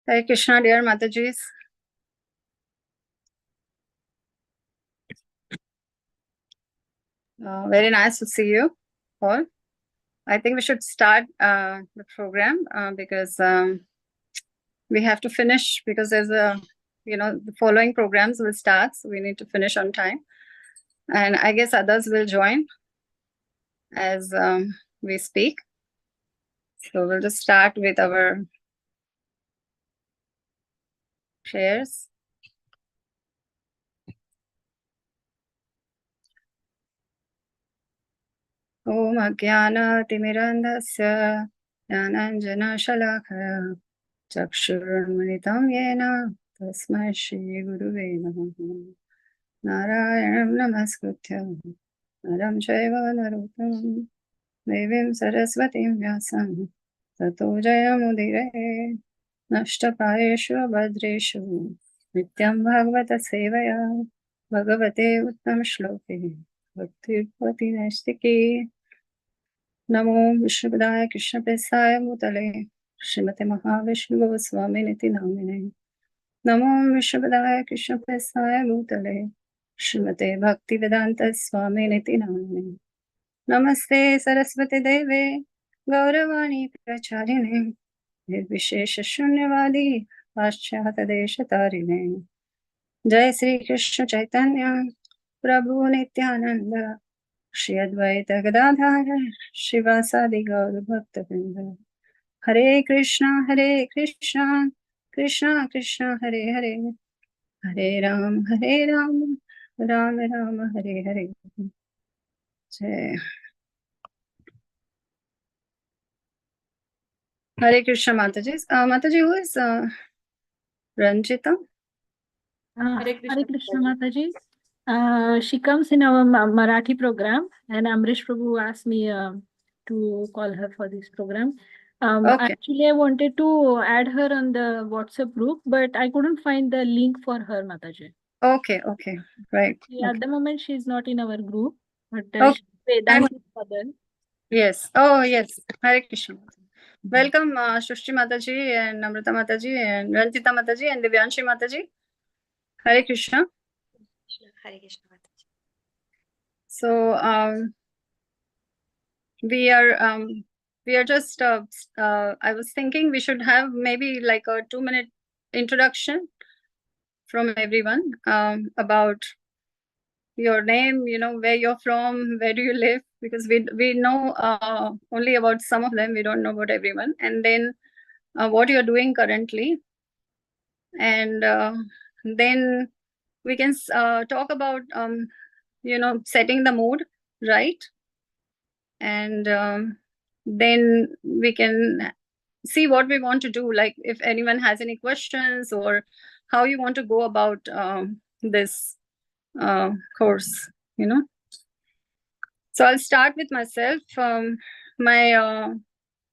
Hare Krishna, dear Matajis. Very nice to see you all. I think we should start the program because we have to finish because there's the following programs will start, so we need to finish on time. And I guess others will join as we speak. So we'll just start with our prayers. Om Ajnana Timirandhasya Jnananjana Shalakaya Chakshurunmilitam Yena Tasmai Shri Guruve Namaha Narayanam Namaskrityam Naram Chaiva Narottam Devim Saraswatim Vyasam Tato Jayamudire Nashtapayeshu Bhadreshu Nityam Bhagavata Sevaya Bhagavate Uttam Shloke Bhakti Nastiki Namo Vishnupadaya Krishna Pesaya Mutale Srimate Mahavishnu Goswami Niti Namine Namo Vishnupadaya Krishna Pesaya Mutale Srimate Bhakti Vedanta Swami Niti Namine Namaste Saraswati Deve Gauravani Pracharine Nirvishesha Shunyavadi Paschata Desha Tarine Jai Sri Krishna Chaitanya Prabhu Nityananda Shri Advaita Gadadhara Shivasadi Gaur Bhakta Hare Krishna Krishna Krishna Hare Hare Hare Ram Ram Ram Hare Hare. Jai. Hare Krishna Mataji. Mataji, who is Ranjita? Hare Krishna Mataji. She comes in our Marathi program, and Amrish Prabhu asked me to call her for this program. Okay. Actually, I wanted to add her on the WhatsApp group, but I couldn't find the link for her, Mataji. Okay, right. At the moment, she is not in our group, but yes. Oh, yes. Hare Krishna. Welcome, Shushti Mataji and Namrata Mataji and Ranjita Mataji and Divyanshi Mataji. Hare Krishna. Hare Krishna Mataji. So we are just I was thinking we should have maybe like a 2-minute introduction from everyone about your name, where you're from, where do you live, because we know only about some of them, we don't know about everyone, and then what you're doing currently, and then we can talk about setting the mood right, and then we can see what we want to do, like if anyone has any questions or how you want to go about this course, So I'll start with myself. My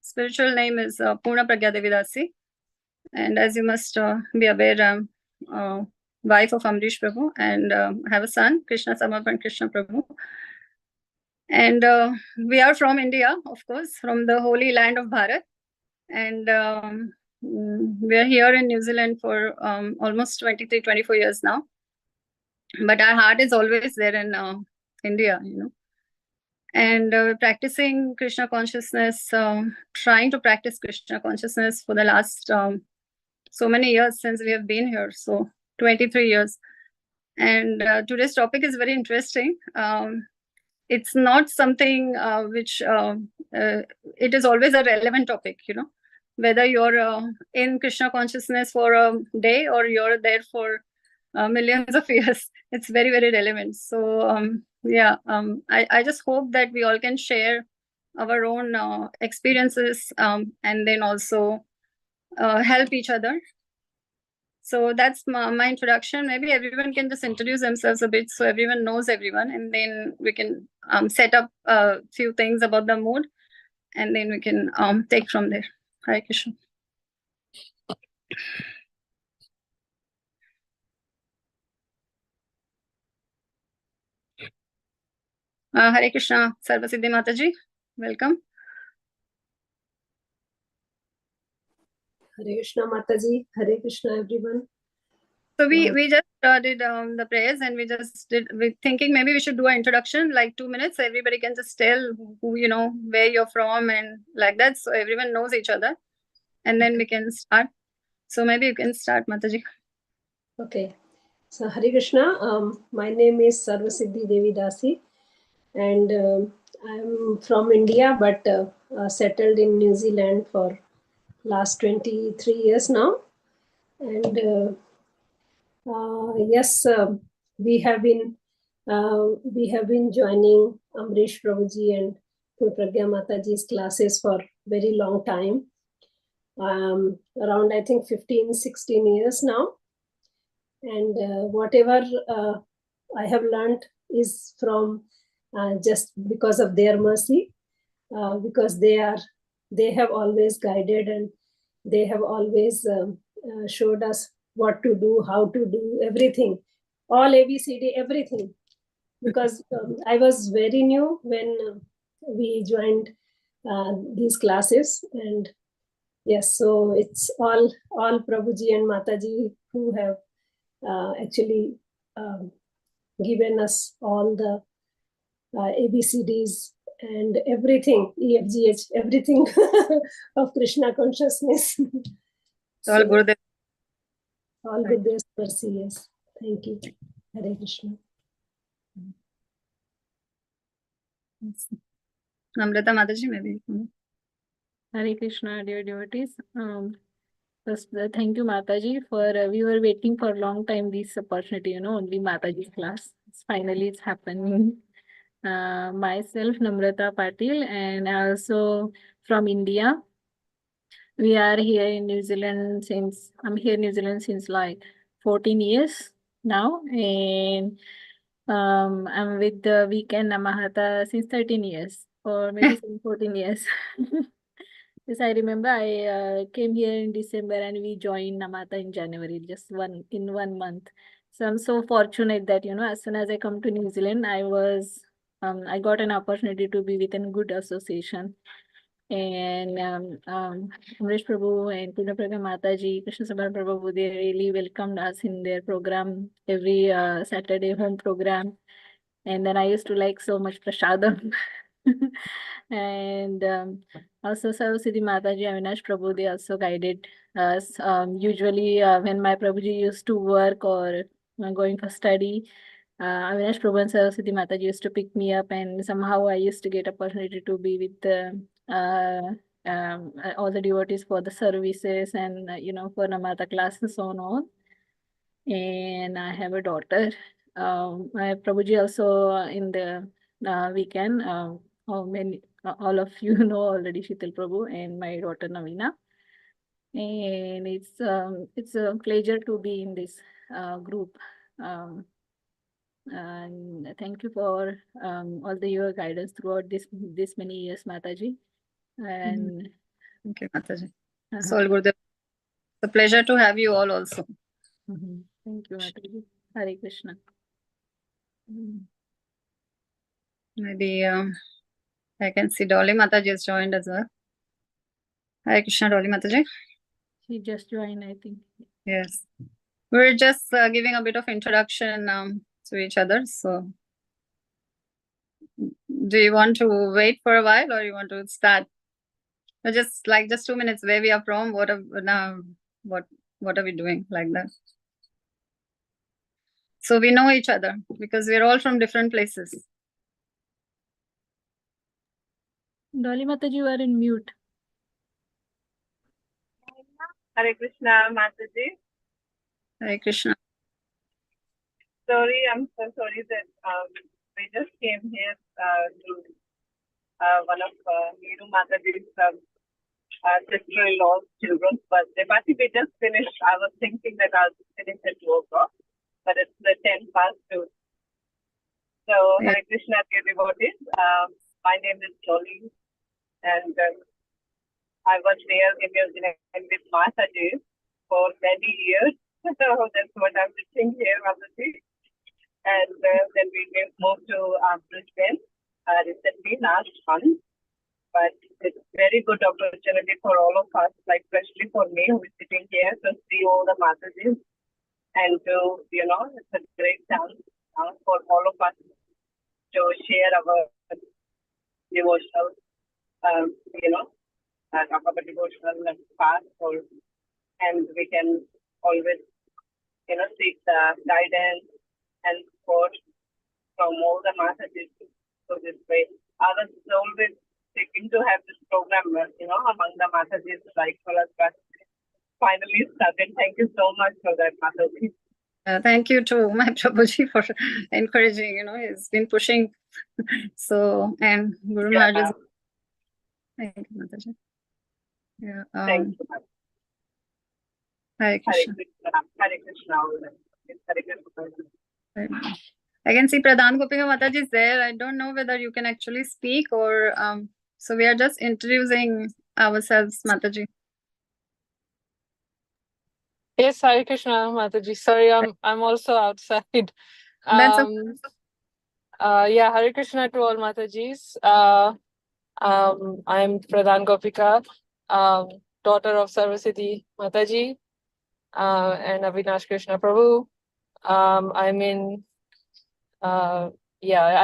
spiritual name is Purna Pragya Devidasi, and as you must be aware, I'm wife of Amrish Prabhu and have a son, Krishna Samarpan Krishna Prabhu. And we are from India, of course, from the holy land of Bharat. And we are here in New Zealand for almost 23-24 years now. But our heart is always there in India, And practicing Krishna consciousness, trying to practice Krishna consciousness for the last so many years since we have been here, so 23 years. And today's topic is very interesting. It's not something which it is always a relevant topic, whether you're in Krishna consciousness for a day or you're there for millions of years. It's very, very relevant. So I just hope that we all can share our own experiences and then also help each other. So that's my introduction. Maybe everyone can just introduce themselves a bit so everyone knows everyone, and then we can set up a few things about the mood, and then we can take from there. Hare Krishna. Hare Krishna, Sarvasiddhi Mataji. Welcome. Hare Krishna Mataji, Hare Krishna everyone. So we just did the prayers, and we're thinking maybe we should do an introduction, like 2 minutes. So everybody can just tell who, where you're from and like that. So everyone knows each other, and then we can start. So maybe you can start, Mataji. Okay. So Hare Krishna, my name is Sarvasiddhi Devi Dasi, and I'm from India, but settled in New Zealand for last 23 years now. And yes, we have been joining Amrish Prabhuji and Pragya Mataji's classes for very long time, around I think 15-16 years now. And whatever I have learned is from just because of their mercy, because they have always guided, and they have always showed us what to do, how to do everything, all ABCD, everything. Because I was very new when we joined these classes, and yes, so it's all Prabhuji and Mataji who have actually given us all the ABCDs and everything, EFGH, everything of Krishna consciousness. All Gurudev. All Gurudev's mercy, yes. Thank you. Hare Krishna. Namrata Mataji, maybe. Hare Krishna, dear devotees. First, thank you, Mataji, for we were waiting for a long time this opportunity, only Mataji's class. Finally, it's happening. Myself, Namrata Patil, and also from India. We are here in New Zealand I'm here in New Zealand since like 14 years now, and I'm with the WECAN Namahata since 13 years, or maybe since 14 years. Yes, I remember I came here in December and we joined Namata in January, just in 1 month. So I'm so fortunate that, as soon as I come to New Zealand, I got an opportunity to be within good association. And Amrish Prabhu and Purna Pragya Mataji, Krishna Sabha Prabhu, they really welcomed us in their program, every Saturday home program. And then I used to like so much prasadam. And also Saraswati Mataji, Avinash Prabhu, they also guided us. Usually when my Prabhuji used to work or going for study, Avinash Prabhu and Saraswati Mataji used to pick me up, and somehow I used to get opportunity to be with all the devotees for the services and for Namata classes and so on. And I have a daughter. My Prabhuji also in the weekend. All of you know already Shital Prabhu and my daughter Navina. And it's a pleasure to be in this group. And thank you for all your guidance throughout this many years, Mataji. And thank you, Mataji. So all Gurudev. It's a pleasure to have you all also. Thank you, Mataji. Hare Krishna. Maybe I can see Dolly Mataji has joined as well. Hare Krishna, Dolly Mataji. She just joined, I think. Yes. We're just giving a bit of introduction to each other. So do you want to wait for a while, or you want to start? Or just 2 minutes, where we are from, what are we doing, like that. So we know each other because we're all from different places. Dolly Mataji, you are in mute. Hare Krishna, Mataji. Hare Krishna. Sorry, I'm so sorry that we just came here to one of Neeru Mataji's sister-in-law's children's birthday party. We just finished. I was thinking that I'll finish at 2 o'clock, but it's the 10 past 2. So, Yeah. Hare Krishna, dear devotees. My name is Dolly, and I was there in New Zealand with Mataji for many years. So that's what I'm teaching here, Mataji. And then we moved to Brisbane recently, last month. but it's very good opportunity for all of us, like especially for me who is sitting here to see all the Mataji's and to, it's a great chance for all of us to share our devotional, talk about devotional path, and we can always, seek the guidance and support from all the Mataji's. So this way, others is always seeking to have this program, among the Mataji's, like for us, but finally started. Thank you so much for that, Mataji. Thank you to my Prabhuji for encouraging, he's been pushing. So, and Guru Maharaj is. Thank you, Mataji. Yeah. Thank you, Mataji. Hare Hare Krishna. Krishna. Hare Krishna. Hare Krishna. I can see Pradhan Gopika Mataji is there. I don't know whether you can actually speak or so we are just introducing ourselves, Mataji. Yes, Hare Krishna, Mataji. Sorry, I'm also outside. That's okay. Yeah, Hare Krishna to all Matajis. I'm Pradhan Gopika, daughter of Sarvaswati Mataji and Avinash Krishna Prabhu. I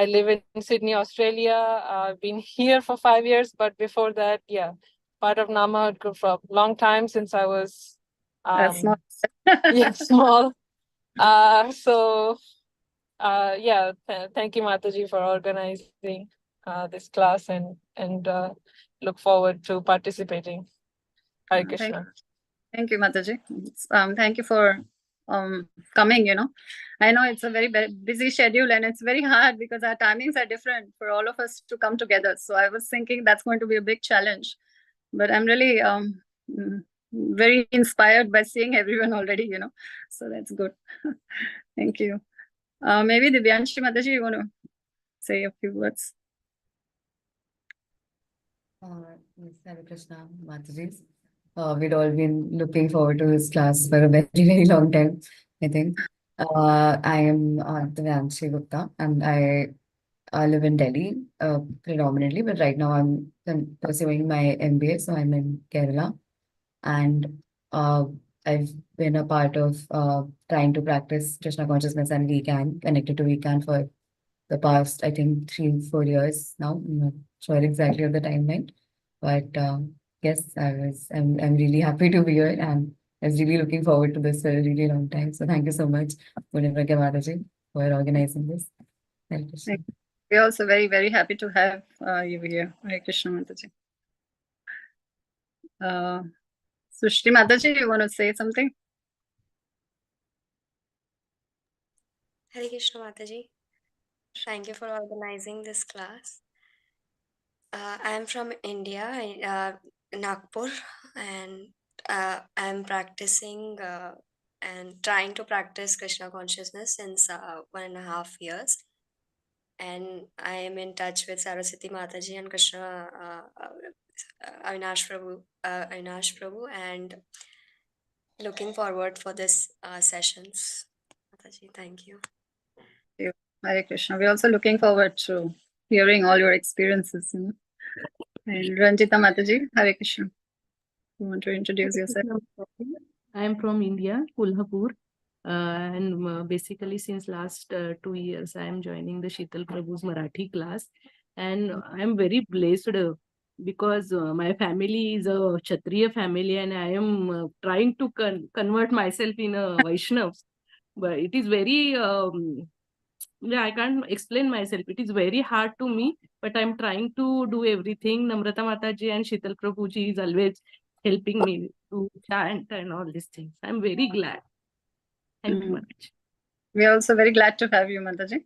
live in Sydney, Australia. I've been here for 5 years, but before that, part of Namahad group for a long time since I was Small. small. Thank you, Mataji, for organizing this class and look forward to participating. Hare Krishna. Thank you, Mataji. Thank you for coming, I know it's a very busy schedule and it's very hard because our timings are different for all of us to come together. So I was thinking that's going to be a big challenge, but I'm really very inspired by seeing everyone already, so that's good. Thank you. Maybe Divyanshi Mataji, you want to say a few words? Yes, Hare Krishna, Mataji. We'd all been looking forward to this class for a very, very long time, I think. I am Divyanshi Gupta and I live in Delhi predominantly, but right now I'm pursuing my MBA, so I'm in Kerala. And I've been a part of trying to practice Krishna consciousness and WECAN, connected to WECAN for the past, I think, 3-4 years now. I'm not sure exactly of the timeline, but yes, I'm really happy to be here and I was really looking forward to this for a really long time. So thank you so much, Punitra Mataji, for organizing this. Thank you. We're also very, very happy to have you here. Hare Krishna Mataji. Sushri Mataji, you want to say something? Hare Krishna Mataji. Thank you for organizing this class. I am from India, Nagpur, and I'm practicing and trying to practice Krishna consciousness since 1.5 years. And I am in touch with Saraswati Mataji and Krishna Avinash Prabhu, and looking forward for this sessions. Mataji, thank you. Hare Krishna. We're also looking forward to hearing all your experiences. And Ranjita Mataji, Hare Krishna. You want to introduce yourself? I am from India, Kolhapur. And basically since last 2 years, I am joining the Sheetal Prabhu's Marathi class. And I am very blessed because my family is a Kshatriya family and I am trying to convert myself in a Vaishnav. But it is very... I can't explain myself. It is very hard to me, but I'm trying to do everything. Namrata Mataji and Sheetal Prabhuji is always helping me to chant and all these things. I'm very glad. Thank you much. We're also very glad to have you, Mataji.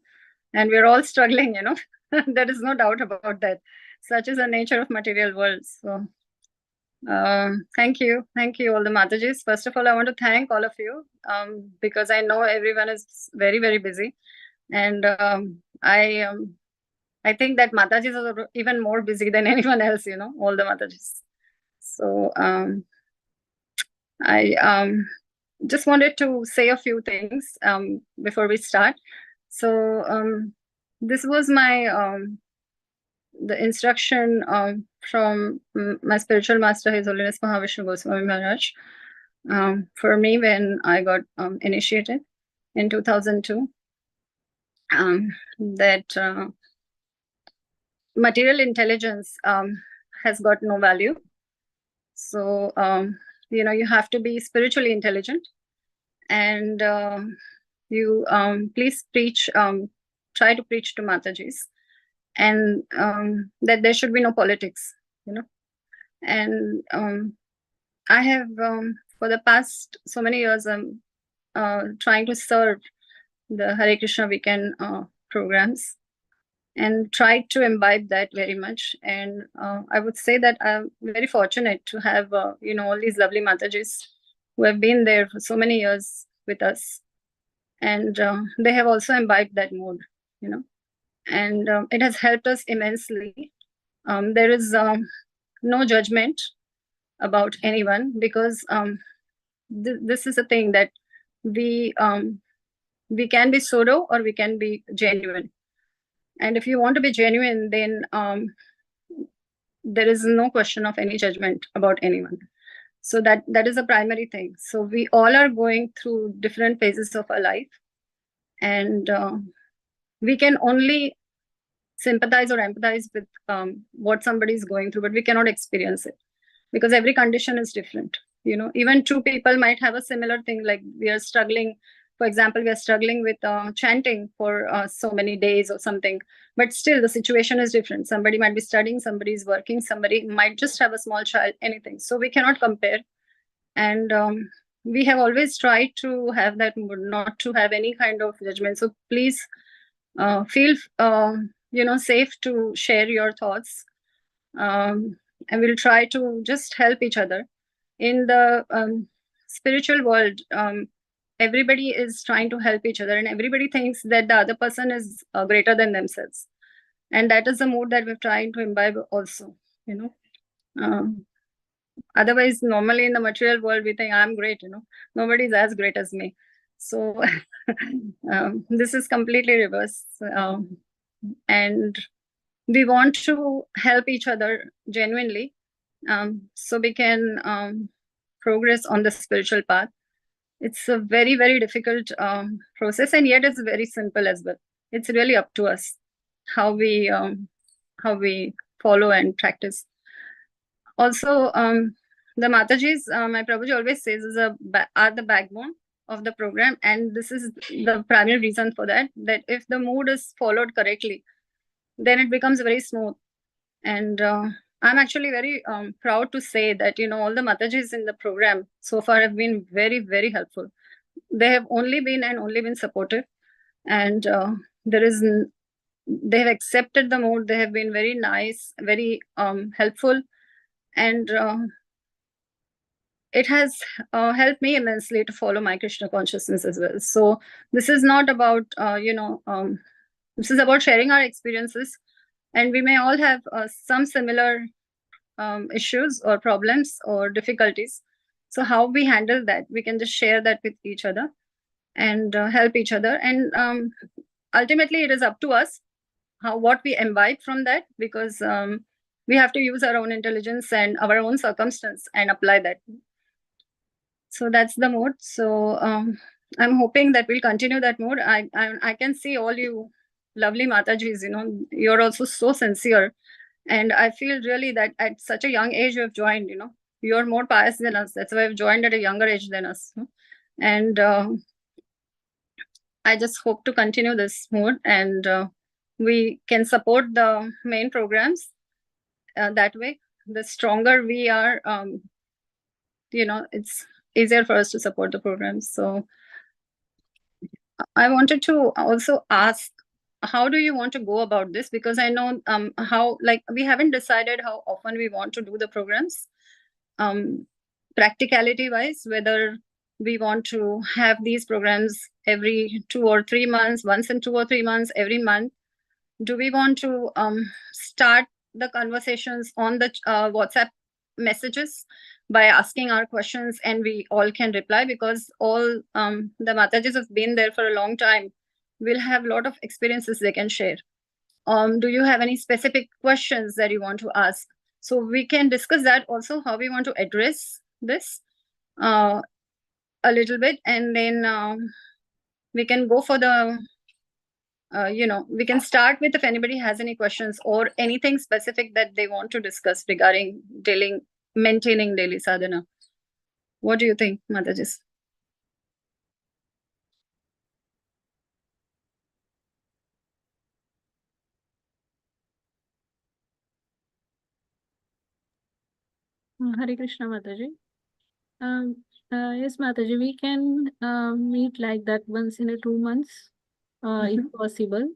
And we're all struggling, there is no doubt about that. Such is the nature of material world. So thank you. Thank you, all the Matajis. First of all, I want to thank all of you because I know everyone is very, very busy. And I think that Matajis are even more busy than anyone else, all the Matajis. So I just wanted to say a few things before we start. So this was my the instruction from my spiritual master, His Holiness Mahavishnu Goswami Maharaj, for me when I got initiated in 2002, that material intelligence has got no value. So, you have to be spiritually intelligent, and you please preach, try to preach to Matajis, and that there should be no politics, And I have, for the past so many years, I'm trying to serve the Hare Krishna WECAN programs, and tried to imbibe that very much. And I would say that I'm very fortunate to have, all these lovely Matajis who have been there for so many years with us. And they have also imbibed that mode, and it has helped us immensely. There is no judgment about anyone, because this is a thing that we can be pseudo or we can be genuine. And if you want to be genuine, then there is no question of any judgment about anyone. So that is a primary thing. So we all are going through different phases of our life, and we can only sympathize or empathize with what somebody is going through, but we cannot experience it, because every condition is different. Even two people might have a similar thing, like we are struggling. For example, we are struggling with chanting for so many days or something, but still the situation is different. Somebody might be studying, somebody is working, somebody might just have a small child, anything. So we cannot compare. And we have always tried to have that mood, not to have any kind of judgment. So please feel safe to share your thoughts, and we'll try to just help each other. In the spiritual world, everybody is trying to help each other, and everybody thinks that the other person is greater than themselves, and that is the mood that we're trying to imbibe also. Otherwise, normally in the material world, we think I'm great. Nobody's as great as me. So this is completely reverse, and we want to help each other genuinely, so we can progress on the spiritual path. It's a very, very difficult process, and yet it's very simple as well. It's really up to us how we follow and practice. Also, the Matajis, my Prabhuji always says, are the backbone of the program, and this is the primary reason for that. That if the mood is followed correctly, then it becomes very smooth. And I'm actually very proud to say that all the Matajis in the program so far have been very, very helpful. They have only been supportive, and they have accepted the mood. They have been very nice, very helpful, and it has helped me immensely to follow my Krishna consciousness as well. So this is not about this is about sharing our experiences, and we may all have some similar issues or problems or difficulties. So how we handle that, we can just share that with each other and help each other. And ultimately, it is up to us what we imbibe from that, because we have to use our own intelligence and our own circumstance and apply that. So that's the mode. So I'm hoping that we'll continue that mode. I can see all you lovely Matajis, you're also so sincere. And I feel really that at such a young age you have joined, you're more pious than us. That's why I've joined at a younger age than us. And I just hope to continue this mode, and we can support the main programs that way. The stronger we are, it's easier for us to support the programs. So I wanted to also ask, how do you want to go about this? Because I know how, we haven't decided how often we want to do the programs, practicality wise, whether we want to have these programs every 2 or 3 months, once in 2 or 3 months, every month. Do we want to start the conversations on the WhatsApp messages by asking our questions, and we all can reply, because all the Matajis have been there for a long time, will have a lot of experiences they can share do you have any specific questions that you want to ask? So we can discuss that also, how we want to address this a little bit, and then we can go for the we can start with if anybody has any questions or anything specific that they want to discuss regarding maintaining daily sadhana. What do you think, Mataji? Hare Krishna, Mataji. Yes, Mataji, we can meet like that once in 2 months, if possible.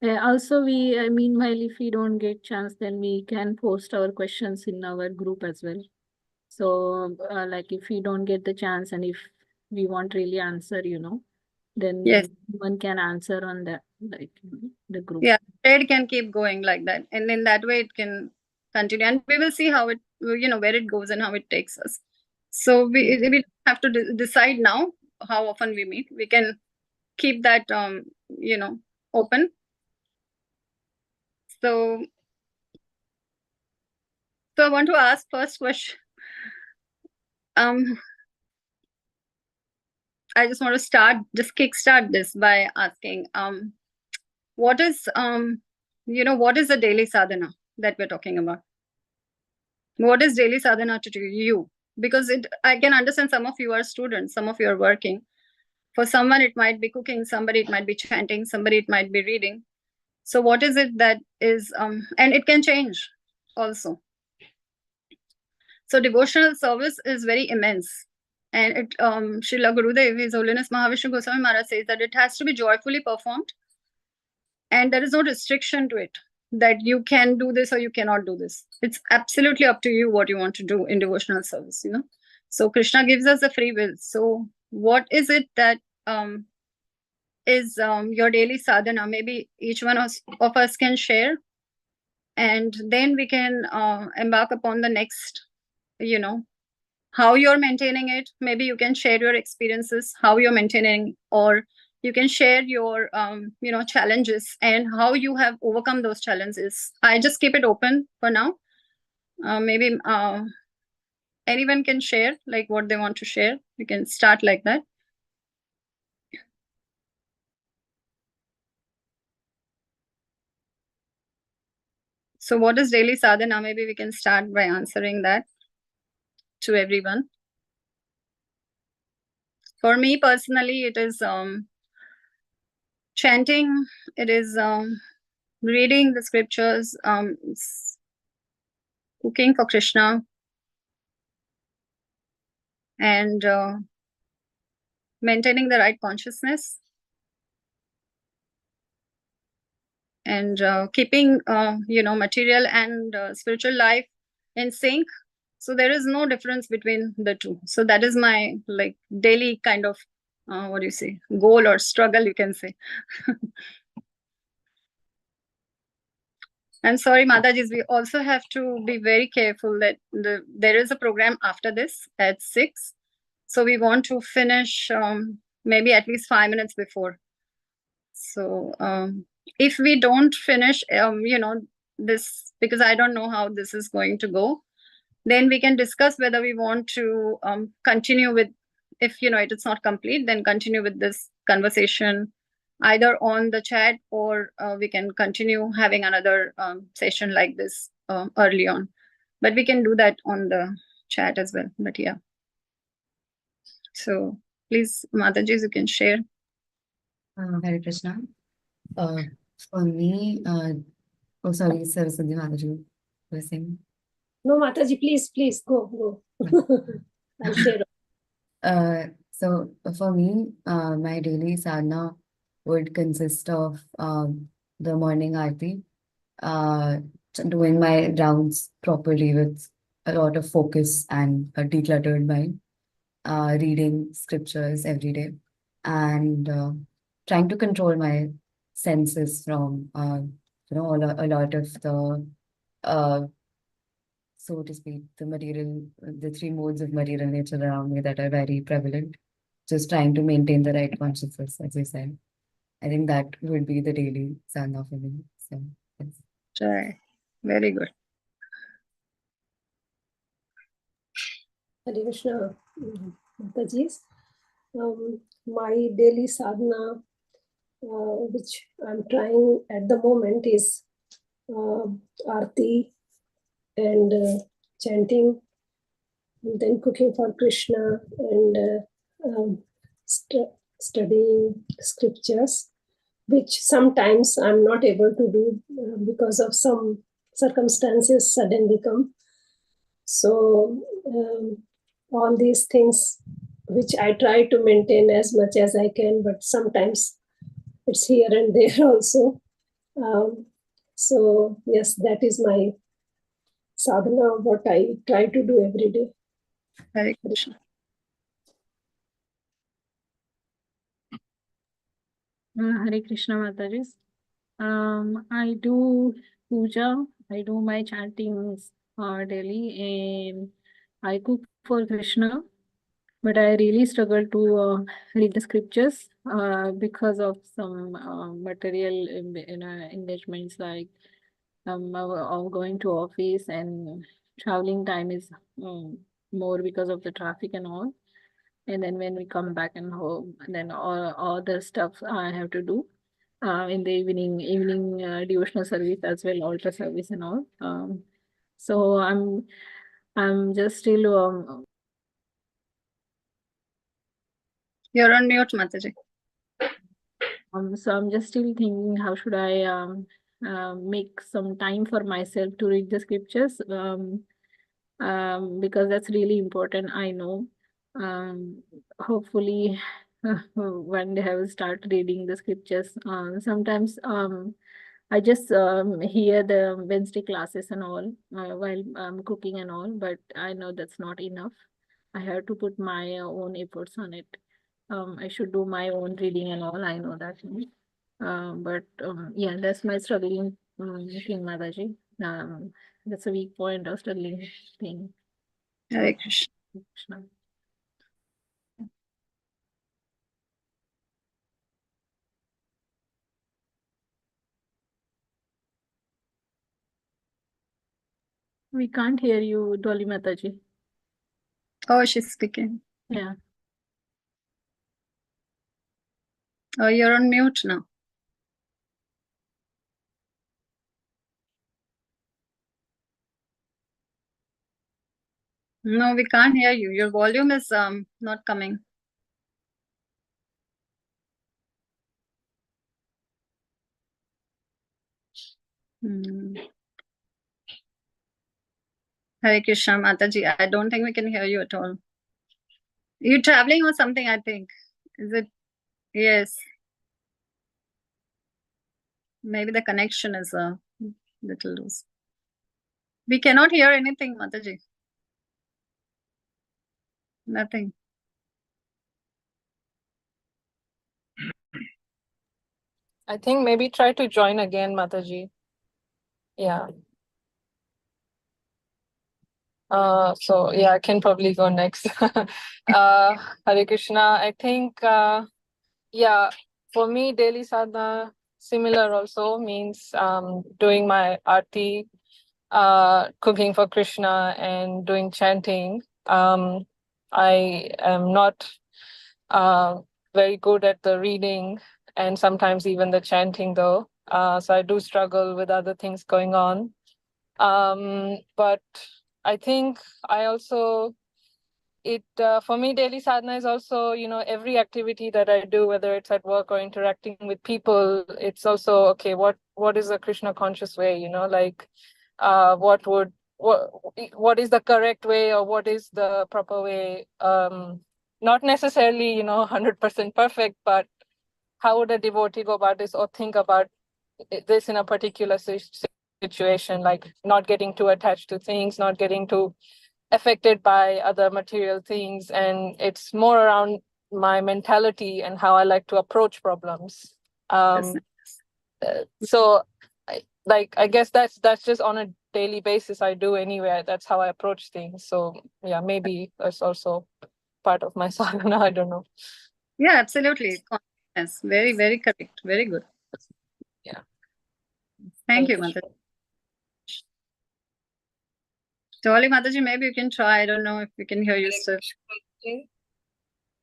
Also, meanwhile, if we don't get chance, then we can post our questions in our group as well. So, like if we don't get the chance and if we won't really answer, then Yes. one can answer on that, like the group. Yeah, thread can keep going like that, and in that way it can continue, and we will see how it, where it goes and how it takes us. So we have to decide now how often we meet. We can keep that open. So I want to ask first question. I just want to kickstart this by asking, what is what is the daily sadhana that we're talking about? What is daily sadhana to you? Because I can understand some of you are students, some of you are working. For someone, it might be cooking, somebody it might be chanting, somebody it might be reading. So what is it that is, and it can change also. So devotional service is very immense. And it, Srila Gurudev, His Holiness Mahavishnu Goswami Maharaj says that it has to be joyfully performed. And there is no restriction to it, that you can do this or you cannot do this. It's absolutely up to you what you want to do in devotional service, So Krishna gives us a free will. So what is it that is your daily sadhana? Maybe each one of us can share, and then we can embark upon the next, how you're maintaining it. Maybe you can share your experiences, how you're maintaining, or you can share your challenges and how you have overcome those challenges. I just keep it open for now. Maybe anyone can share like what they want to share. You can start like that. So what is daily sadhana? Maybe we can start by answering that to everyone. For me personally, it is chanting, it is reading the scriptures, cooking for Krishna, and maintaining the right consciousness, and keeping material and spiritual life in sync. So there is no difference between the two. So that is my like daily kind of goal or struggle, you can say. I'm sorry, Mataji, we also have to be very careful that there is a program after this at 6. So we want to finish maybe at least 5 minutes before. So if we don't finish, this, because I don't know how this is going to go, then we can discuss whether we want to continue with, if it is not complete, then continue with this conversation either on the chat, or we can continue having another session like this early on. But we can do that on the chat as well. But yeah. So please, Mataji, you can share. Hare Krishna. For me, oh sorry, Saraswati Mataji, you were saying? No, Mataji, please go. I'll share. So for me, my daily sadhana would consist of the morning aarti, doing my rounds properly with a lot of focus and a decluttered mind, reading scriptures every day, and trying to control my senses from a lot of the so to speak, the 3 modes of material nature around me that are very prevalent. Just trying to maintain the right consciousness, as you said. I think that would be the daily sadhana for me. So Yes. Right. Very good. Hare Krishna, Mataji's. My daily sadhana, which I'm trying at the moment, is Aarti and chanting, and then cooking for Krishna and studying scriptures, which sometimes I'm not able to do because of some circumstances suddenly come. So all these things, which I try to maintain as much as I can, but sometimes it's here and there also. So yes, that is my sadhana, what I try to do every day. Hare Krishna. Hare Krishna Mataji. I do puja, I do my chantings daily, and I cook for Krishna. But I really struggle to read the scriptures because of some material engagements, like going to office, and traveling time is more because of the traffic and all. And then when we come back and home, and then all the stuff I have to do in the evening devotional service as well, altar service and all. So I'm just still You're on mute, Mataji. so I'm just still thinking, how should I make some time for myself to read the scriptures, because that's really important, I know. Hopefully one day I will start reading the scriptures. Sometimes I just hear the Wednesday classes and all while cooking and all, but I know that's not enough. I have to put my own efforts on it. I should do my own reading and all, I know that. But yeah, that's my struggling thing, Mataji. That's a weak point or struggling thing. Hare Krishna. Krishna. We can't hear you, Dolly Mataji. Oh, she's speaking. Yeah. Oh, you're on mute now. No, we can't hear you. Your volume is not coming. Hmm. Hare Krishna, Mataji. I don't think we can hear you at all. You're traveling or something, I think. Is it? Yes. Maybe the connection is a little loose. We cannot hear anything, Mataji. Nothing. I think maybe try to join again, Mataji. Yeah. So yeah, I can probably go next. Hare Krishna. I think yeah, for me, daily sadhana similar also means doing my arti, cooking for Krishna, and doing chanting. I am not very good at the reading and sometimes even the chanting though. So I do struggle with other things going on. But I think I also for me, daily sadhana is also, every activity that I do, whether it's at work or interacting with people, it's also, okay, what is the Krishna conscious way, like what is the correct way, or what is the proper way? Not necessarily, 100% perfect, but how would a devotee go about this or think about this in a particular situation, like not getting too attached to things, not getting too affected by other material things, and it's more around my mentality and how I like to approach problems. So I guess that's just on a daily basis I do anyway. That's how I approach things. So yeah, maybe that's also part of my sadhana. I don't know. Yeah, absolutely. Yes, very, very correct. Very good. Yeah. Thank you, Mataji. Dolly Mataji, maybe you can try. I don't know if we can hear you still.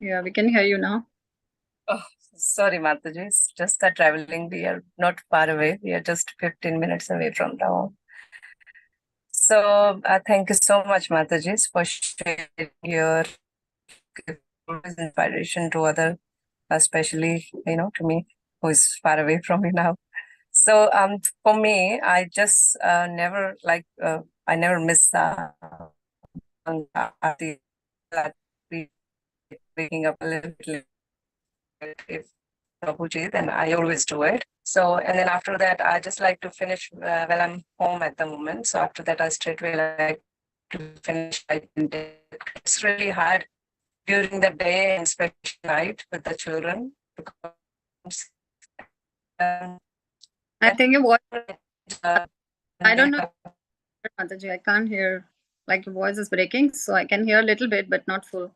Yeah, we can hear you now. Oh, sorry, Mataji. It's just that traveling. We are not far away. We are just 15 minutes away from now. So thank you so much, Mataji, for sharing your inspiration to other, especially, to me, who is far away from me now. So for me, I just never I never miss Aarti, that waking up a little bit late. If Prabhuji, then I always do it. So, and then after that, I just like to finish while I'm home at the moment. So after that, I straightway like to finish. It's really hard during the day and especially night with the children. Because, I think your voice, uh, I don't know, Mataji, I can't hear, like your voice is breaking, so I can hear a little bit, but not full.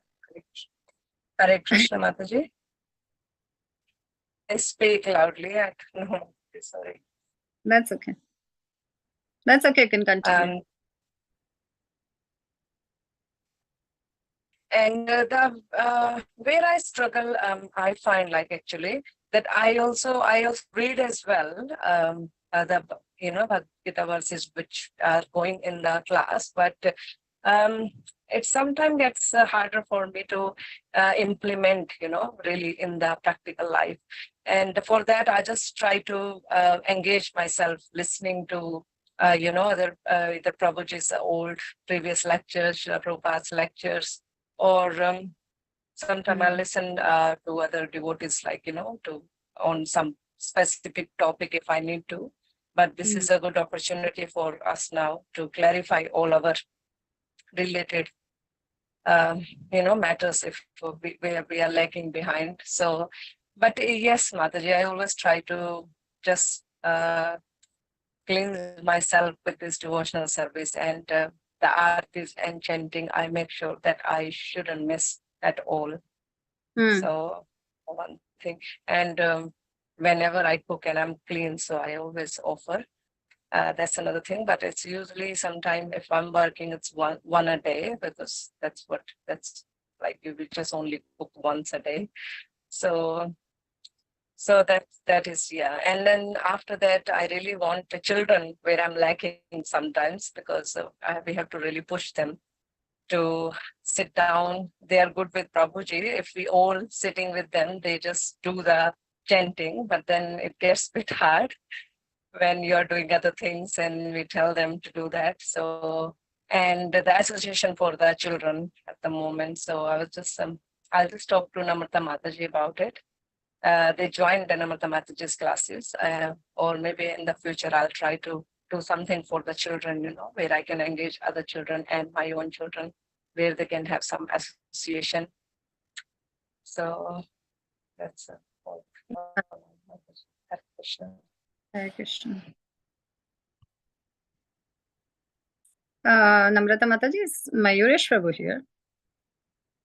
Hare Krishna, Mataji. I speak loudly. I don't know. Sorry. That's okay. That's okay, you can continue. And the where I struggle, I find like actually that I also read as well the Bhagavad Gita verses which are going in the class, but it sometimes gets harder for me to implement, really in the practical life. And for that, I just try to engage myself, listening to other either Prabhuji's old previous lectures, Srila Prabhupada's lectures, or sometimes I listen to other devotees, like, to on some specific topic if I need to. But this is a good opportunity for us now to clarify all our related, matters if we are lagging behind. So, but yes, Mataji, I always try to just cleanse myself with this devotional service, and the artis and chanting, I make sure that I shouldn't miss at all. So one thing, and whenever I cook and I'm clean, so I always offer. That's another thing, but it's usually sometime if I'm working, it's one a day, because that's like you will just only cook once a day. So that is, yeah. And then after that, I really want the children where I'm lacking sometimes, because we have to really push them to sit down. They are good with Prabhuji. If we all sitting with them, they just do the chanting, but then it gets a bit hard when you're doing other things and we tell them to do that. So, and the association for the children at the moment. So I was just, I'll just talk to Namrata Mataji about it. They joined the Namrata Mataji's classes, or maybe in the future I'll try to do something for the children, where I can engage other children and my own children, where they can have some association. So that's all. Hare Krishna. Hare Krishna. Namrata Mataji, is Mayuresh Prabhu here?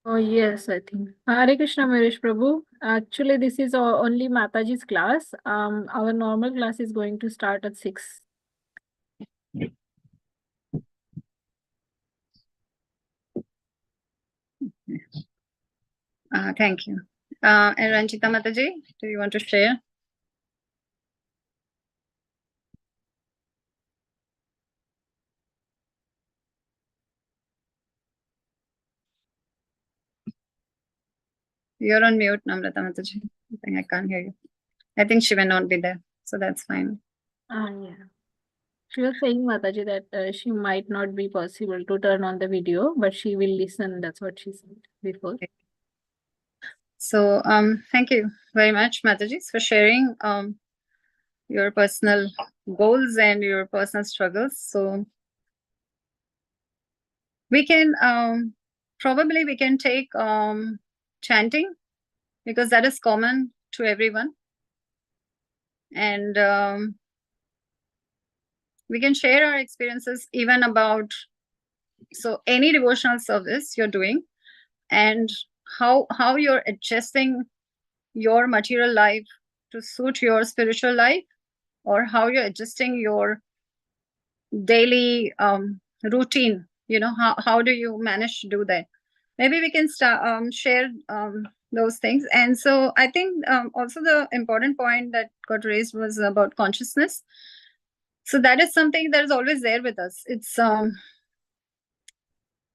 Oh, yes, I think. Hare Krishna, Mayuresh Prabhu. Actually, this is only Mataji's class. Our normal class is going to start at 6. Thank you. And Ranjita Mataji, do you want to share? You're on mute, Namrata Mataji. I think I can't hear you. I think she may not be there, so that's fine. Yeah. She was saying, Mataji, that she might not be possible to turn on the video, but she will listen. That's what she said before. So thank you very much, Mataji, for sharing your personal goals and your personal struggles. So we can probably we can take chanting, because that is common to everyone. And we can share our experiences even about any devotional service you're doing, and how you're adjusting your material life to suit your spiritual life, or how you're adjusting your daily routine. How do you manage to do that? Maybe we can start share those things. And so I think also the important point that got raised was about consciousness. So that is something that is always there with us. It's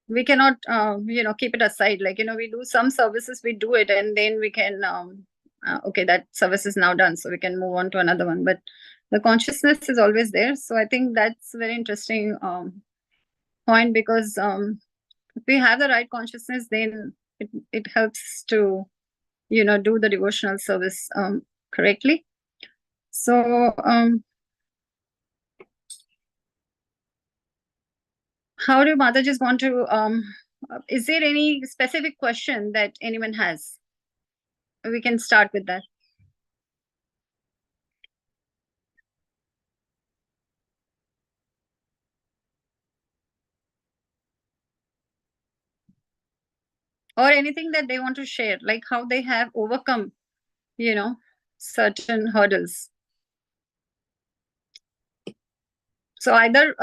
we cannot keep it aside. Like, we do some services, we do it, and then we can okay, that service is now done, so we can move on to another one. But the consciousness is always there. So I think that's a very interesting point, because if we have the right consciousness, then it helps to do the devotional service correctly. So how do Mataji's want to is there any specific question that anyone has? We can start with that. Or anything that they want to share, like how they have overcome certain hurdles. So either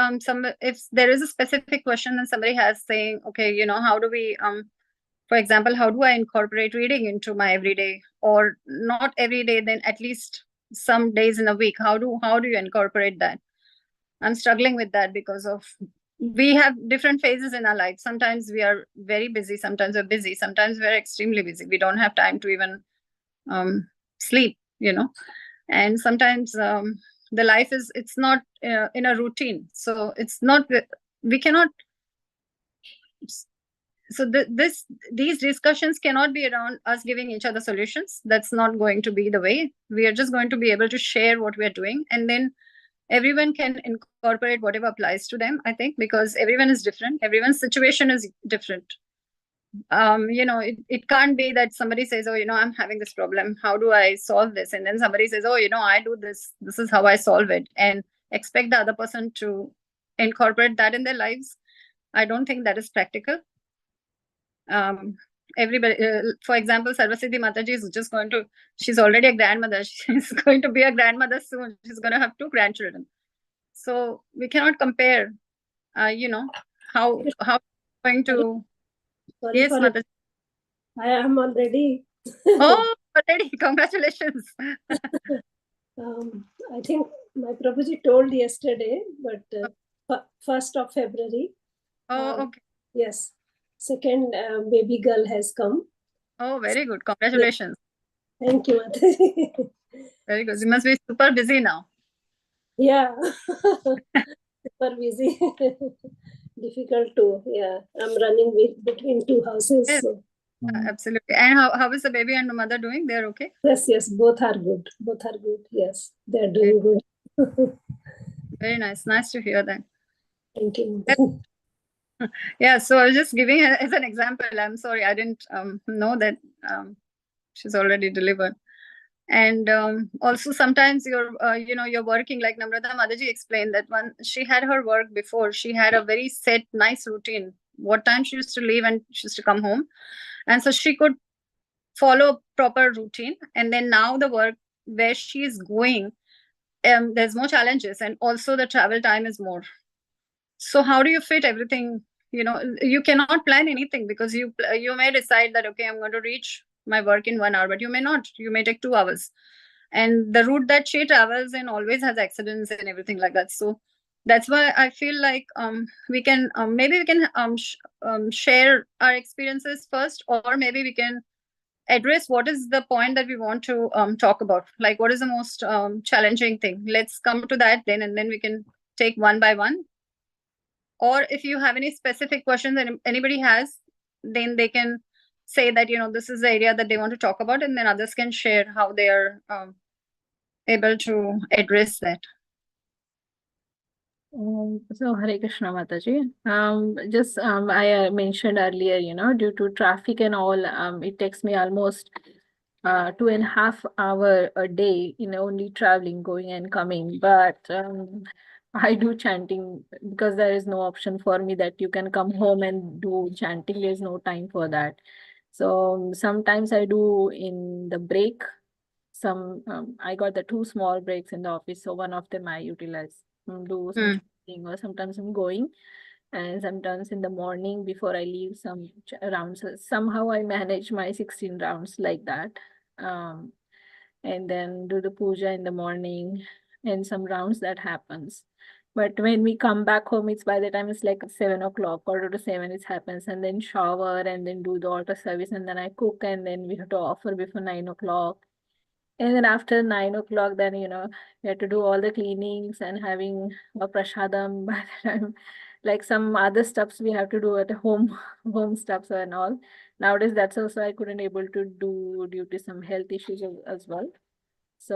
if there is a specific question and somebody has saying, okay, how do we for example, how do I incorporate reading into my everyday, or not every day, then at least some days in a week? How do you incorporate that? I'm struggling with that, because of we have different phases in our life. Sometimes we are very busy, sometimes we're busy, sometimes we're extremely busy. We don't have time to even sleep, and sometimes the life it's not in a routine. So it's not, we cannot, so these discussions cannot be around us giving each other solutions. That's not going to be the way. We are just going to be able to share what we are doing, and then everyone can incorporate whatever applies to them, I think, because everyone is different. Everyone's situation is different. It can't be that somebody says, oh, I'm having this problem, how do I solve this? And then somebody says, oh, I do this is how I solve it, and expect the other person to incorporate that in their lives. I don't think that is practical. Everybody, for example, Sarvasiddhi Mataji is just she's already a grandmother. She's going to be a grandmother soon. She's going to have 2 grandchildren. So we cannot compare, how going to. Sorry Yes, for Mataji. I am already. Oh, already, congratulations. I think my Prabhuji told yesterday, but 1st of February. Oh, okay. Yes, second baby girl has come. Oh, very good. Congratulations. Thank you, Mataji. Very good. You must be super busy now. Yeah, super busy. Difficult to, I'm running between 2 houses. Yes. So. Absolutely. And how is the baby and the mother doing? They're okay? Yes, both are good. Yes, they're doing good. Very nice. Nice to hear that. Thank you. Yeah, so I was just giving as an example. I'm sorry, I didn't know that she's already delivered. And also sometimes you're working, like Namrata Mataji explained that when she had her work before, she had a very set, nice routine, what time she used to leave and she used to come home. And so she could follow proper routine. And then now the work where she is going, there's more challenges, and also the travel time is more. So how do you fit everything? You cannot plan anything, because you may decide that, okay, I'm going to reach my work in 1 hour, but you may not. You may take 2 hours. And the route that she travels in always has accidents and everything like that. So that's why I feel like we can maybe we can share our experiences first, or maybe we can address what is the point that we want to talk about. Like, what is the most challenging thing? Let's come to that then, and then we can take one by one. Or if you have any specific questions that anybody has, then they can say that, this is the area that they want to talk about, and then others can share how they are able to address that. So Hare Krishna Mataji. I mentioned earlier, due to traffic and all, it takes me almost 2.5 hours a day in only traveling, going and coming. But I do chanting because there is no option for me that you can come home and do chanting. There's no time for that. So sometimes I do in the break. some I got the 2 small breaks in the office, so one of them I utilize, do some shopping, or sometimes I'm going, and sometimes in the morning before I leave some rounds. Somehow I manage my 16 rounds like that, and then do the puja in the morning and some rounds that happens. But when we come back home, it's by the time it's like 7 o'clock, 6:45 it happens, and then shower and then do the altar service, and then I cook, and then we have to offer before 9 o'clock. And then after 9 o'clock, then we have to do all the cleanings and having a prasadam by the time, like some other stuffs we have to do at home, home stuffs and all. Nowadays, that's also I couldn't able to do due to some health issues as well. So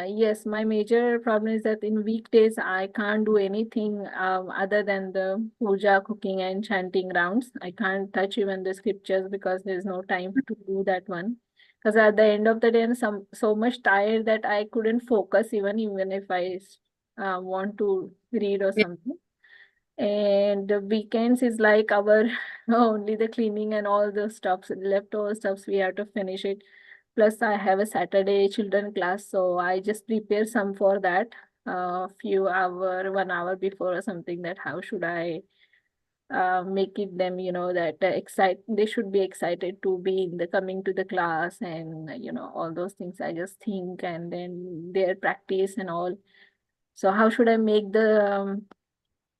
yes, my major problem is that in weekdays I can't do anything other than the puja, cooking, and chanting rounds. I can't touch even the scriptures because there's no time to do that one. Because at the end of the day, I'm so much tired that I couldn't focus even if I want to read or something. And the weekends is like our only the cleaning and all the stuffs, leftover stuffs, we have to finish it. Plus, I have a Saturday children class, so I just prepare some for that. Few hour, 1 hour before or something. That how should I make it them, that they should be excited to be in the coming to the class, and all those things. I just think, and then their practice and all. So how should I make the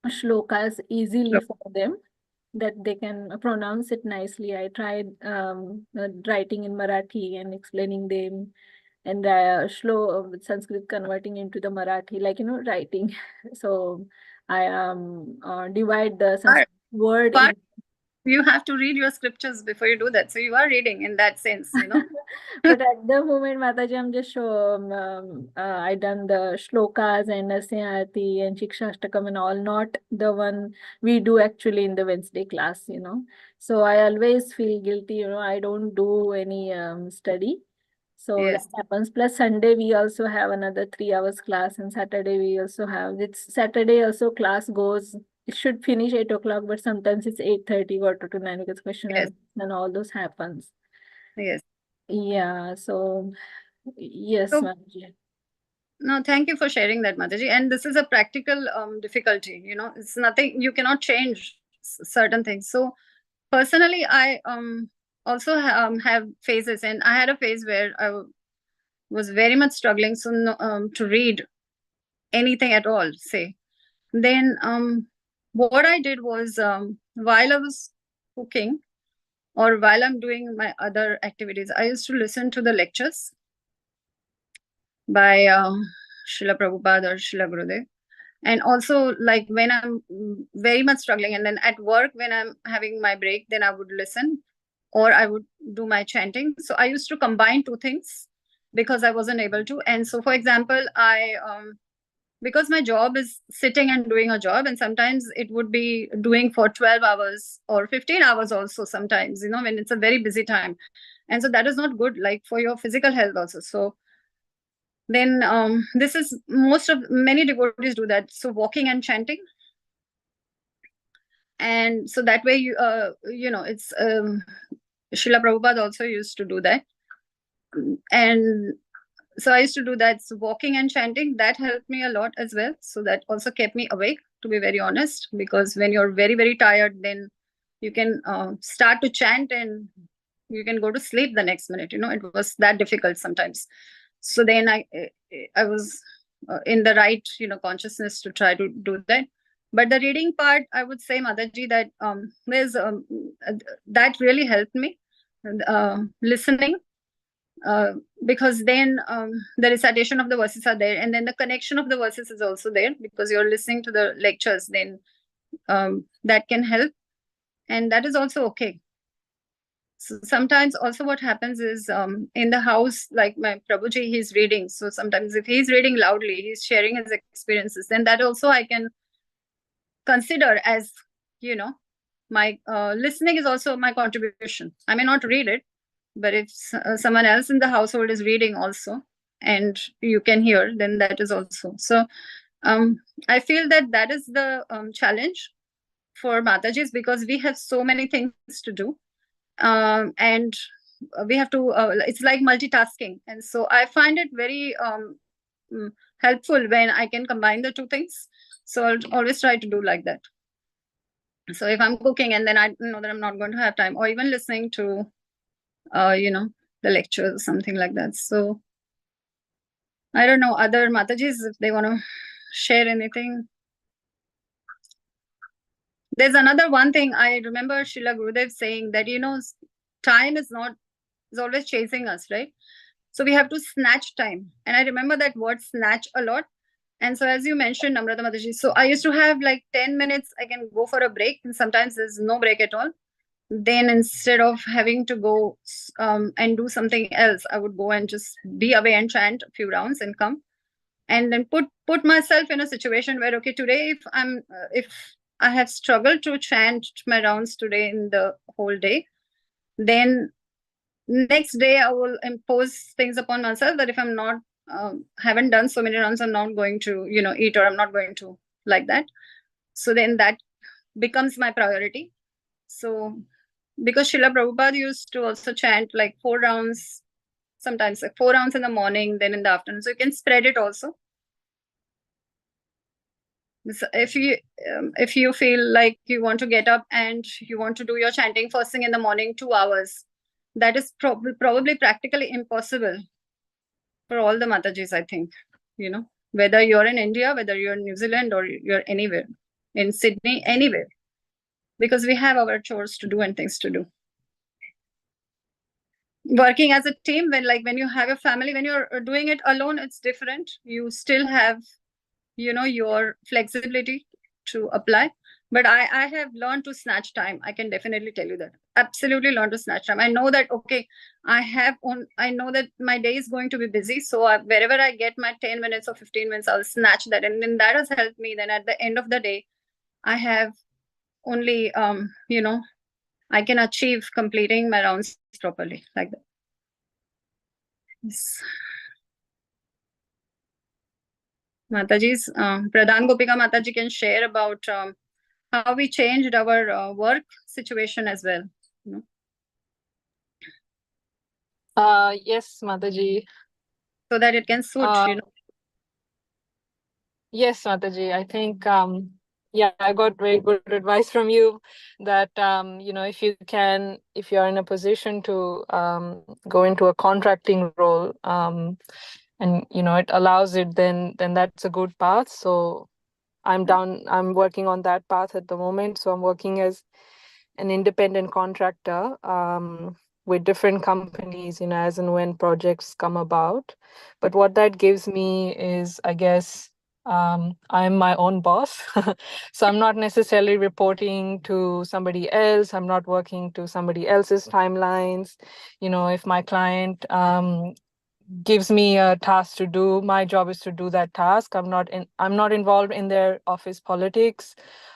shlokas easily for them, that they can pronounce it nicely? I tried writing in Marathi and explaining them, and Sanskrit converting into the Marathi, like writing. So I divide the Sanskrit word in. You have to read your scriptures before you do that. So you are reading in that sense, But at the moment, Mataji, I'm just I done the shlokas and Nasyati and Shikshashtakam and all, not the one we do actually in the Wednesday class, So I always feel guilty, I don't do any study. So Yes. that happens. Plus Sunday, we also have another 3 hours class, and Saturday we also have, it's Saturday also class goes, it should finish 8 o'clock, but sometimes it's 8:30, quarter to 9, because question Yes. and all those happens. Yes. Yeah, so yes, So- Mataji. No, thank you for sharing that, Mataji. And this is a practical difficulty, it's nothing, you cannot change certain things. So personally, I also have phases, and I had a phase where I was very much struggling to read anything at all, say. Then what I did was, while I was cooking or while I'm doing my other activities, I used to listen to the lectures by Srila Prabhupada or Srila Gurudev. And also, like when I'm very much struggling, and then at work when I'm having my break, then I would listen, or I would do my chanting. So I used to combine two things because I wasn't able to. And so, for example, I because my job is sitting and doing a job, and sometimes it would be doing for 12 hours or 15 hours also sometimes, when it's a very busy time. And so that is not good, like for your physical health also. So then this is many devotees do that. So walking and chanting. And so that way it's Srila Prabhupada also used to do that. And so I used to do that. So walking and chanting, that helped me a lot as well. So that also kept me awake, to be very honest, because when you're very, very tired, then you can start to chant and you can go to sleep the next minute. It was that difficult sometimes. So then I was in the right, consciousness to try to do that. But the reading part, I would say, Mataji, that there's that really helped me, listening. Because then the recitation of the verses are there, and then the connection of the verses is also there because you're listening to the lectures. Then that can help, and that is also okay. So sometimes also what happens is in the house, like my Prabhuji, he's reading. So sometimes if he's reading loudly, he's sharing his experiences, then that also I can consider as, my listening is also my contribution. I may not read it, but if someone else in the household is reading also and you can hear, then that is also. So I feel that is the challenge for Matajis, because we have so many things to do. And we have to, it's like multitasking. And so I find it very helpful when I can combine the two things. So I'll always try to do like that. So if I'm cooking and then I know that I'm not going to have time, or even listening to, the lectures or something like that. So I don't know, other Matajis, if they want to share anything. There's another one thing I remember Srila Gurudev saying that, time is always chasing us, right? So we have to snatch time. And I remember that word snatch a lot. And so as you mentioned, Namrata Mataji, so I used to have like 10 minutes, I can go for a break, and sometimes there's no break at all. Then instead of having to go and do something else, I would go and just be away and chant a few rounds and come. And then put myself in a situation where, okay, today if I have struggled to chant my rounds today in the whole day, then next day I will impose things upon myself that if I'm not haven't done so many rounds, I'm not going to eat, or I'm not going to like that. So then that becomes my priority. So because Srila Prabhupada used to also chant like 4 rounds, sometimes like 4 rounds in the morning, then in the afternoon, so you can spread it also. So if you feel like you want to get up and you want to do your chanting first thing in the morning, 2 hours, that is probably practically impossible for all the Matajis, I think. Whether you're in India, whether you're in New Zealand, or you're anywhere, in Sydney, anywhere, because we have our chores to do and things to do. Working as a team, when you have a family, when you're doing it alone, it's different. You still have your flexibility to apply. But I have learned to snatch time. I can definitely tell you that. Absolutely learn to snatch time. I know that, okay, I know that my day is going to be busy. So wherever I get my 10 minutes or 15 minutes, I'll snatch that. And then that has helped me. Then at the end of the day, I have only, I can achieve completing my rounds properly like that. Yes. Mataji's, Pradhan Gopika Mataji can share about how we changed our work situation as well. Yes, Mataji. So that it can suit, Yes, Mataji. I think, I got very good advice from you that, if you're in a position to go into a contracting role, and, it allows it, then that's a good path. So I'm working on that path at the moment. So I'm working as an independent contractor with different companies, as and when projects come about. But what that gives me is, I guess, I'm my own boss. So I'm not necessarily reporting to somebody else. I'm not working to somebody else's timelines. If my client gives me a task to do, my job is to do that task. I'm not involved in their office politics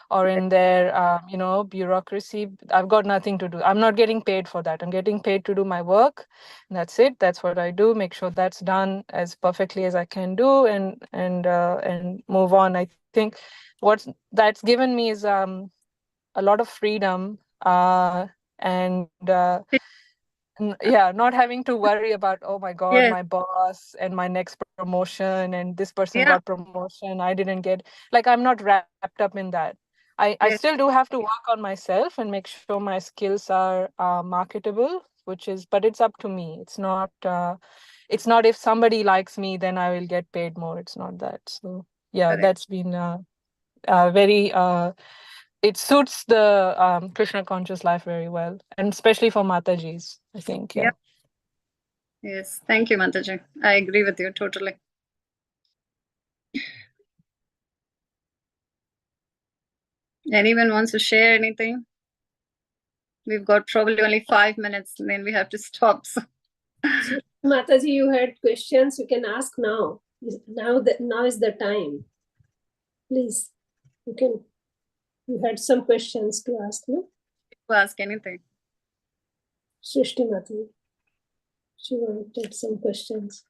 or in their bureaucracy. I've got nothing to do. I'm not getting paid for that. I'm getting paid to do my work. And that's it. That's what I do. Make sure that's done as perfectly as I can do, and move on. I think what that's given me is a lot of freedom, and not having to worry about, oh my God, Yes. my boss and my next promotion, and this person Yeah. got promotion, I didn't get. Like, I'm not wrapped up in that. I Yes. still do have to work on myself and make sure my skills are marketable, but it's up to me. It's not if somebody likes me, then I will get paid more. It's not that. So Correct. that's been very it suits the Krishna conscious life very well, and especially for Matajis, I think. Yeah. Yes. Thank you, Mataji. I agree with you totally. Anyone wants to share anything? We've got probably only 5 minutes, and then we have to stop. So Mataji, you had questions, you can ask now. Now is the time. Please, you had some questions to ask, no? ask anything. Srishti Mataji, she wanted some questions.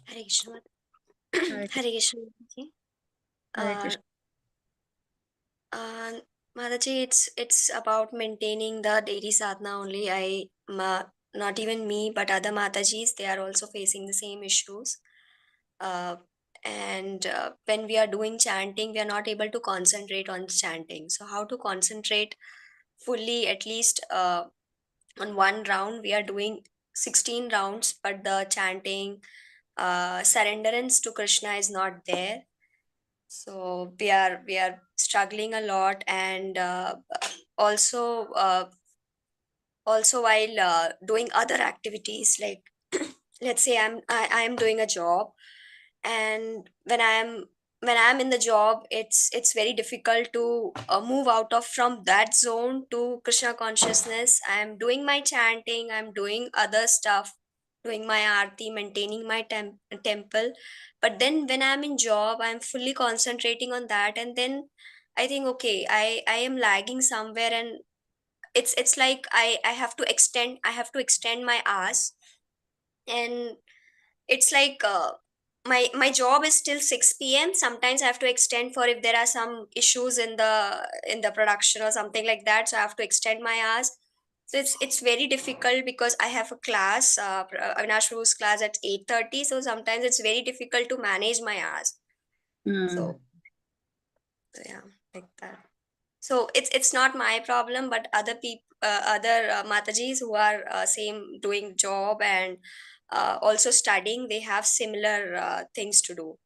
Hare Krishna. Hare Hare Krishna. Mataji. Mataji, it's about maintaining the daily sadhana only. Not even me, but other Matajis, they are also facing the same issues. And when we are doing chanting, we are not able to concentrate on chanting. So how to concentrate fully, at least on one round? We are doing 16 rounds, but the chanting, surrenderance to Krishna is not there. So we are struggling a lot, and also also while doing other activities, like let's say I am doing a job, and when I'm in the job, it's very difficult to move out of from that zone to Krishna consciousness. I'm doing my chanting, I'm doing other stuff, doing my aarti, maintaining my temple, but then when I'm in job, I'm fully concentrating on that, and then I think, okay, I am lagging somewhere, and it's like I have to extend my hours. And it's like my job is till 6 p.m. Sometimes I have to extend for if there are some issues in the production or something like that, so I have to extend my hours. So it's very difficult because I have a class, Avinash Prabhu's class at 8:30, so sometimes it's very difficult to manage my hours. So yeah, like that. So it's not my problem, but other people, other Matajis who are same doing job and also studying, they have similar things to do.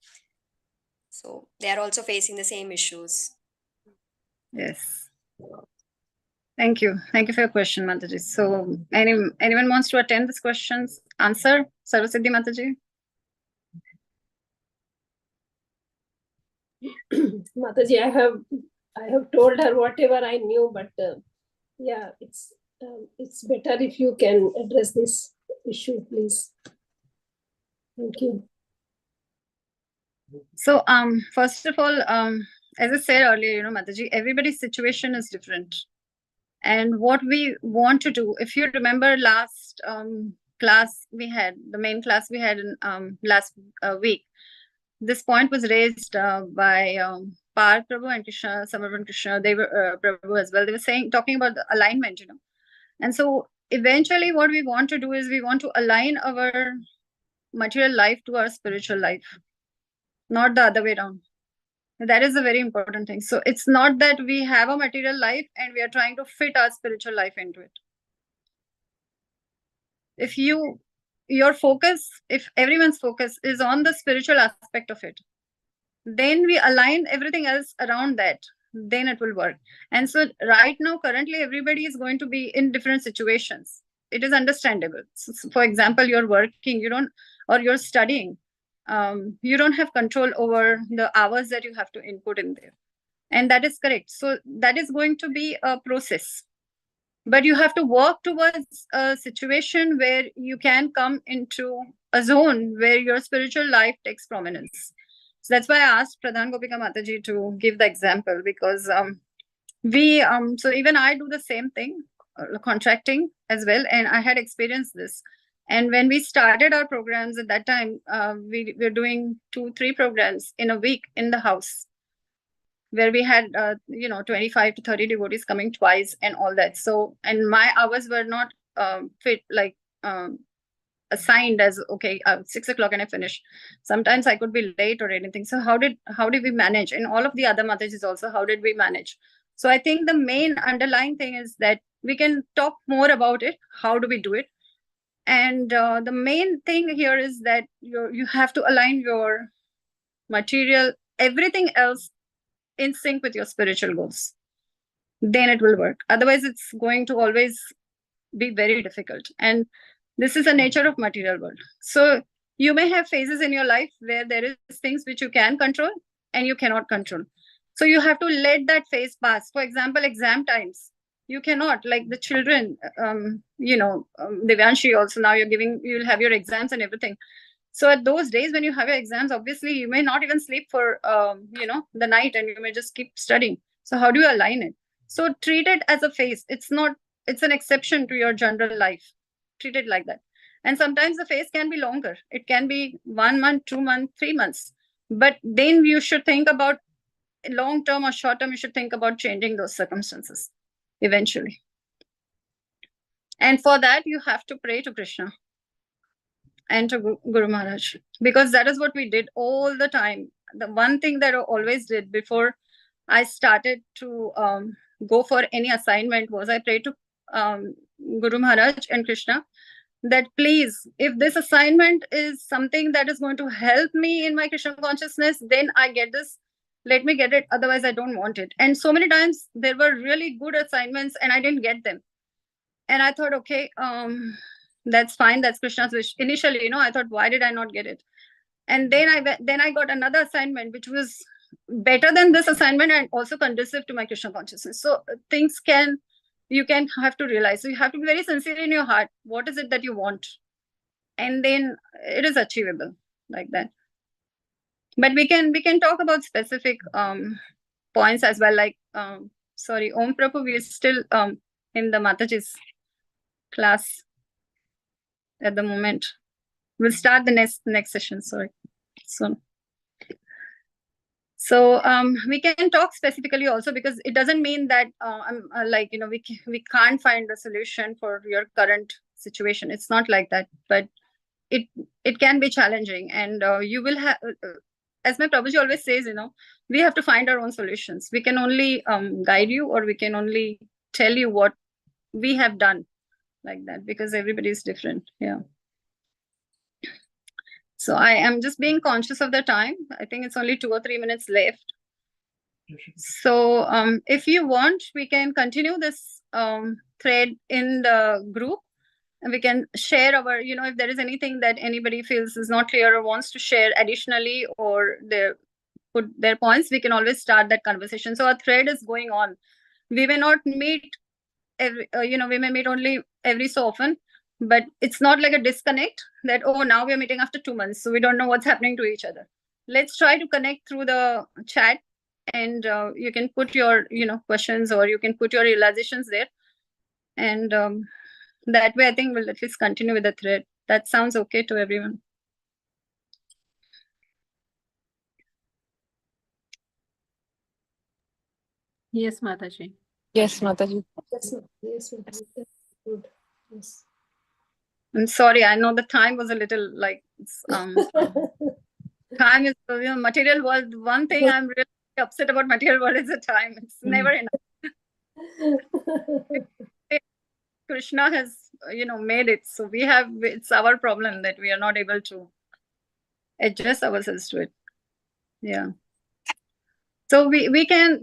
So they are also facing the same issues. Yes. Thank you. Thank you for your question, Mataji. So anyone wants to attend this question's answer? Sarvasiddhi Mataji? Mataji, I have told her whatever I knew, but yeah, it's better if you can address this issue, please. Thank you. So first of all, as I said earlier, Mataji, everybody's situation is different. And what we want to do, if you remember last class we had, the main class we had in last week, this point was raised by Par Prabhu and Krishna, Samarvan Krishna, they were Prabhu as well. They were talking about the alignment, And so eventually what we want to do is we want to align our material life to our spiritual life, not the other way around. That is a very important thing. So it's not that we have a material life and we are trying to fit our spiritual life into it. If your focus, if everyone's focus is on the spiritual aspect of it, then we align everything else around that, then it will work. And so right now, currently, everybody is going to be in different situations. It is understandable. So for example, you're working, or you're studying, you don't have control over the hours that you have to input in there. And that is correct. So that is going to be a process. But you have to work towards a situation where you can come into a zone where your spiritual life takes prominence. So that's why I asked Pradhan Gopika Mataji to give the example, because so even I do the same thing, contracting as well, and I had experienced this. And when we started our programs at that time, we were doing 2-3 programs in a week in the house, where we had 25 to 30 devotees coming twice and all that. So, and my hours were not fit, like assigned as, okay, 6 o'clock and I finish. Sometimes I could be late or anything. So how did we manage? And all of the other Matajis also, how did we manage? So I think the main underlying thing is that we can talk more about it. How do we do it? And the main thing here is that you have to align your material, everything else in sync with your spiritual goals. Then it will work. Otherwise, it's going to always be very difficult. And this is the nature of material world. So you may have phases in your life where there is things which you can control and you cannot control. So you have to let that phase pass. For example, exam times. You cannot, like the children, Divyanshi also, now you'll have your exams and everything. So at those days when you have your exams, obviously you may not even sleep for, the night, and you may just keep studying. So how do you align it? So treat it as a phase. It's an exception to your general life. Treat it like that. And sometimes the phase can be longer. It can be 1 month, 2 months, 3 months. But then you should think about long term or short term, you should think about changing those circumstances eventually. And for that, you have to pray to Krishna and to Guru Maharaj, because that is what we did all the time. The one thing that I always did before I started to go for any assignment was I prayed to Guru Maharaj and Krishna that please, if this assignment is something that is going to help me in my Krishna consciousness, then I get this. Let me get it. Otherwise, I don't want it. And so many times there were really good assignments and I didn't get them. And I thought, okay, that's fine. That's Krishna's wish. Initially, I thought, why did I not get it? And then I got another assignment, which was better than this assignment and also conducive to my Krishna consciousness. So you can have to realize. So you have to be very sincere in your heart. What is it that you want? And then it is achievable like that. But we can talk about specific points as well. Like, sorry, Om Prabhu, we are still in the Mataji's class at the moment. We'll start the next session. Sorry. So we can talk specifically also, because it doesn't mean that we can't find a solution for your current situation. It's not like that, but it can be challenging, and you will have, as my Prabhuji always says, we have to find our own solutions. We can only guide you, or we can only tell you what we have done like that, because everybody is different. Yeah. So I am just being conscious of the time. I think it's only 2 or 3 minutes left. So if you want, we can continue this thread in the group, and we can share our, if there is anything that anybody feels is not clear or wants to share additionally, or put their points, we can always start that conversation. So our thread is going on. We may not meet we may meet only every so often, but it's not like a disconnect that, oh, now we're meeting after 2 months, so we don't know what's happening to each other. Let's try to connect through the chat, and you can put your questions, or you can put your realizations there, and that way I think we'll at least continue with the thread. That sounds okay to everyone. Yes, Mataji. Yes, Mataji. Yes, Mataji. That's good. Yes. I'm sorry, I know the time was a little like time is material world. One thing I'm really upset about material world is the time. It's never enough. Krishna has made it, so it's our problem that we are not able to adjust ourselves to it. Yeah. So we can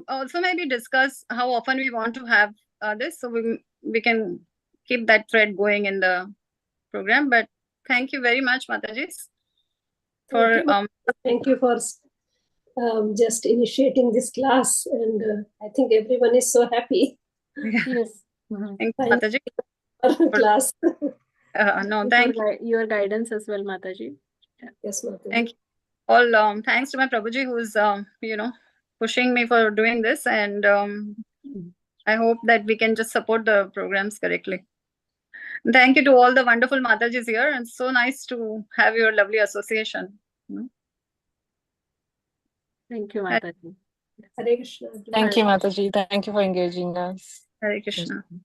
also maybe discuss how often we want to have this, so we can keep that thread going in the program. But thank you very much, Mataji, for thank you for just initiating this class, and I think everyone is so happy. Yes. Thank you, Mataji. Class. No, thank you. Your guidance as well, Mataji. Yes, Mataji. Thank you. All thanks to my Prabhuji, who's pushing me for doing this, and I hope that we can just support the programs correctly. Thank you to all the wonderful Matajis here, and so nice to have your lovely association. Thank you, Mataji. Hare Krishna. Thank you, Mataji. Thank you for engaging us. Hare Krishna.